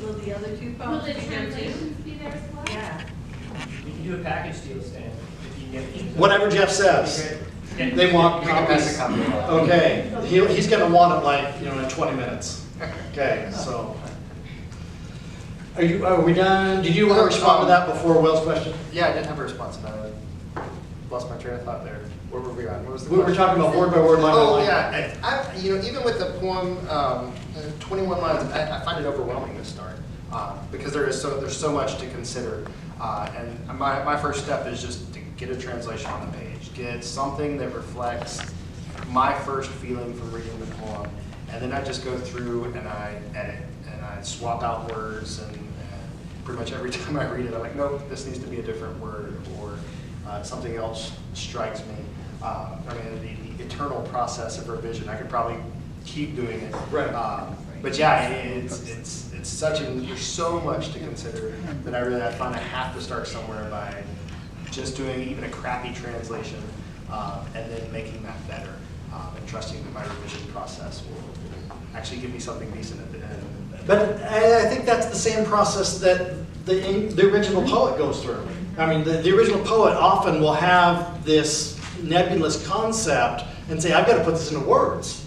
Will the other two Will poems the be there too? translations be there as well? Yeah. You can do a package deal, Stan, if you can get. Whatever Jeff says. They want copies. Okay, he's gonna want it like, you know, in 20 minutes. Okay, so. Are we done? Did you want to respond to that before Will's question? Yeah, I did have a response to that. Lost my train of thought there. Where were we on? What was the We were talking about word by word, line by Oh, line. yeah. You know, even with the poem, 21 lines, I find it overwhelming to start because there's so much to consider. And my first step is just to get a translation on the page, get something that reflects my first feeling from reading the poem, and then I just go through and I edit and I swap out words, and pretty much every time I read it, I'm like, nope, this needs to be a different word, or something else strikes me. I mean, the eternal process of revision, I could probably keep doing it. Right. But yeah, it's such there's so much to consider that I find I have to start somewhere by just doing even a crappy translation and then making that better and trusting that my revision process will actually give me something decent at the end. But I think that's the same process that the original poet goes through. I mean, the original poet often will have this nebulous concept and say, I've got to put this into words.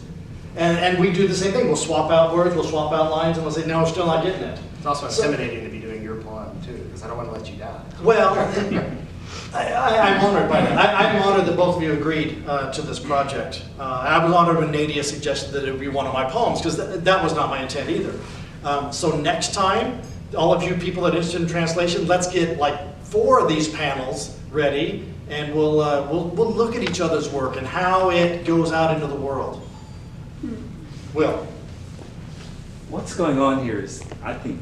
And we do the same thing. We'll swap out words, we'll swap out lines, and we'll say, no, we're still not getting it. It's also intimidating to be doing your poem too, because I don't want to let you down. Well, I'm honored by that. I'm honored that both of you agreed to this project. I was honored when Nadia suggested that it would be one of my poems, because that was not my intent either. So next time, all of you people that are interested in translation, let's get like 4 of these panels ready, and we'll look at each other's work and how it goes out into the world. Will. What's going on here is, I think,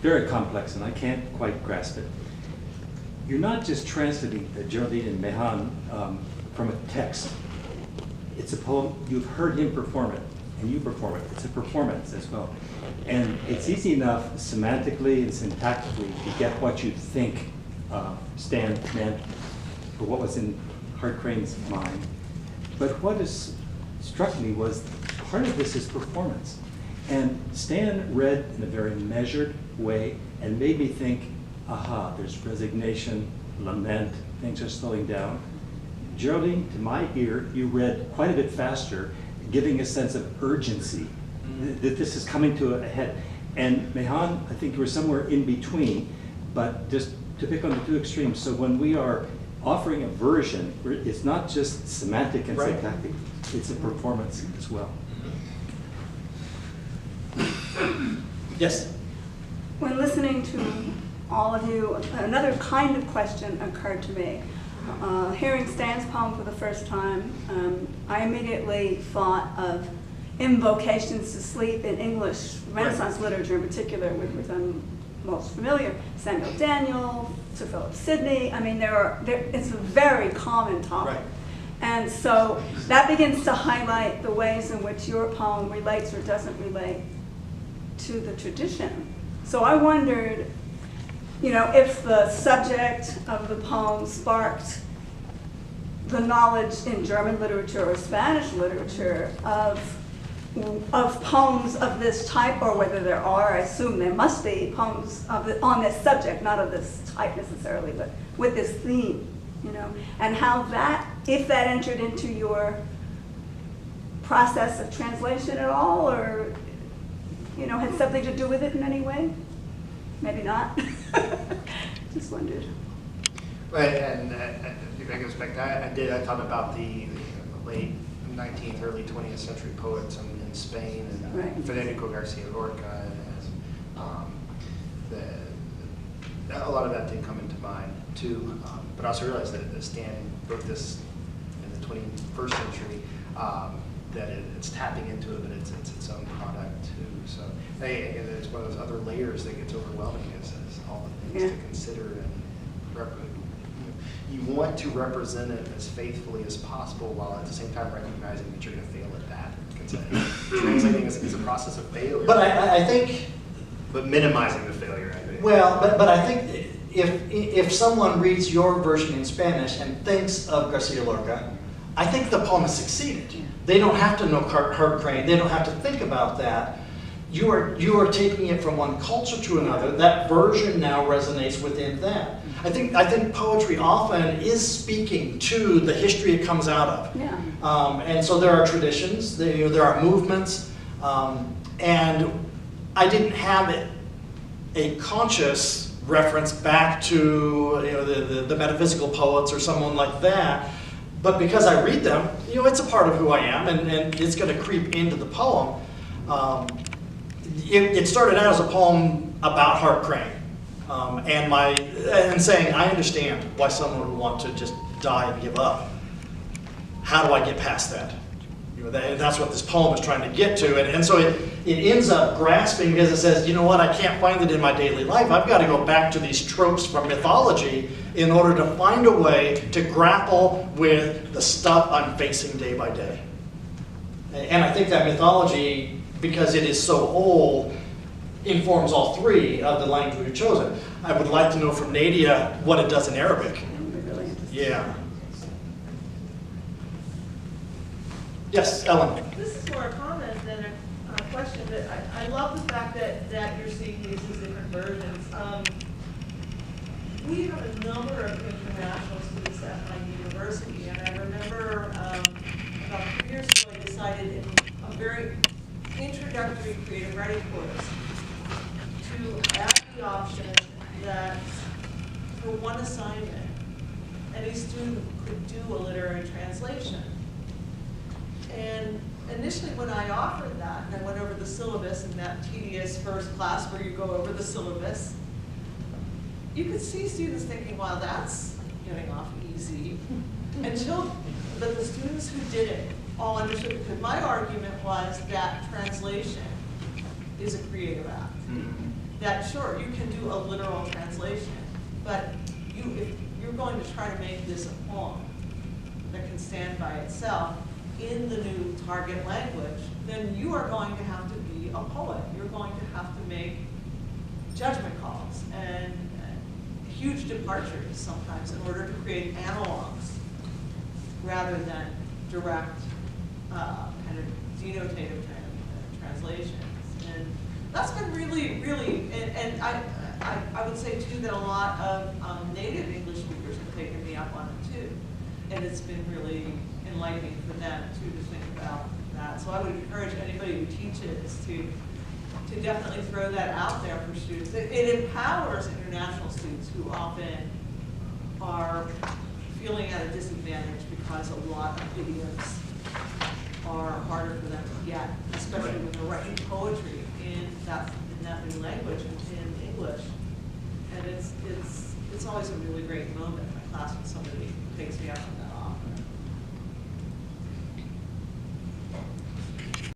very complex, and I can't quite grasp it. You're not just translating Geraldine and Mahan from a text. It's a poem. You've heard him perform it, and you perform it. It's a performance as well. And it's easy enough semantically and syntactically to get what you think Stan meant or what was in Hart Crane's mind. But what has struck me was part of this is performance. And Stan read in a very measured way and made me think, aha, there's resignation, lament, things are slowing down. Geraldine, to my ear, you read quite a bit faster, giving a sense of urgency, that this is coming to a head. And Mahan, I think you were somewhere in between, but just to pick on the 2 extremes. So when we are offering a version, it's not just semantic and syntactic, it's a performance as well. Yes? When listening to all of you, another kind of question occurred to me. Hearing Stan's poem for the first time, I immediately thought of invocations to sleep in English Renaissance literature in particular, with I'm most familiar, Samuel Daniel, Sir Philip Sidney. I mean, it's a very common topic. Right. And so that begins to highlight the ways in which your poem relates or doesn't relate to the tradition. So I wondered, you know, if the subject of the poem sparked the knowledge in German literature or Spanish literature of poems of this type, or whether there are, I assume there must be, poems on this subject, not of this type necessarily, but with this theme, you know, and how that, if that entered into your process of translation at all, or, you know, had something to do with it in any way? Maybe not. Just wondered. Right, and I think that goes back to, I thought about the late 19th, early 20th century poets in Spain, and Federico Garcia Lorca, and a lot of that did come into mind too. But I also realized that Stan wrote this in the 21st century, that it's tapping into it, but it's its own product too. So it's one of those other layers that gets overwhelming as all the things to consider, and you want to represent it as faithfully as possible, while at the same time recognizing that you're going to fail at that. Translating is a process of failure. But I think... But minimizing the failure, I think. Well, but I think if someone reads your version in Spanish and thinks of Garcia Lorca, I think the poem has succeeded. They don't have to know Hart Crane. They don't have to think about that. you are taking it from one culture to another. That version now resonates within that. I think poetry often is speaking to the history it comes out of. Yeah. And so there are traditions, there are movements, and I didn't have a conscious reference back to the metaphysical poets or someone like that. But because I read them, it's a part of who I am, and it's going to creep into the poem. It started out as a poem about Hart Crane, and saying, I understand why someone would want to just die and give up. How do I get past that? That's what this poem is trying to get to, and so it ends up grasping, because it says, you know what, I can't find it in my daily life. I've got to go back to these tropes from mythology in order to find a way to grapple with the stuff I'm facing day by day. And I think that mythology, because it is so old, informs all three of the language we've chosen. I would like to know from Nadia what it does in Arabic. Yeah. Yes, Ellen. This is more a comment than a question, but I love the fact that you're seeing these as different versions. We have a number of international students at my university, and I remember about 3 years ago I decided in a very introductory creative writing course to add the option that for one assignment, any student could do a literary translation. And initially when I offered that, and I went over the syllabus in that tedious first class where you go over the syllabus, you could see students thinking, wow, that's getting off easy. But the students who did it all understood, because my argument was that translation is a creative act. That sure, you can do a literal translation, but if you're going to try to make this a poem that can stand by itself in the new target language, then you are going to have to be a poet. You're going to have to make judgment calls and huge departures sometimes in order to create analogs rather than direct kind of denotative translations. And that's been really, really, and I would say too that a lot of native English speakers have taken me up on it too. And it's been really enlightening for them too to think about that. So I would encourage anybody who teaches to definitely throw that out there for students. It empowers international students who often are feeling at a disadvantage because a lot of idioms are harder for them to get, especially when they're writing poetry in that new language, in English. And it's always a really great moment in my class when somebody takes me up on that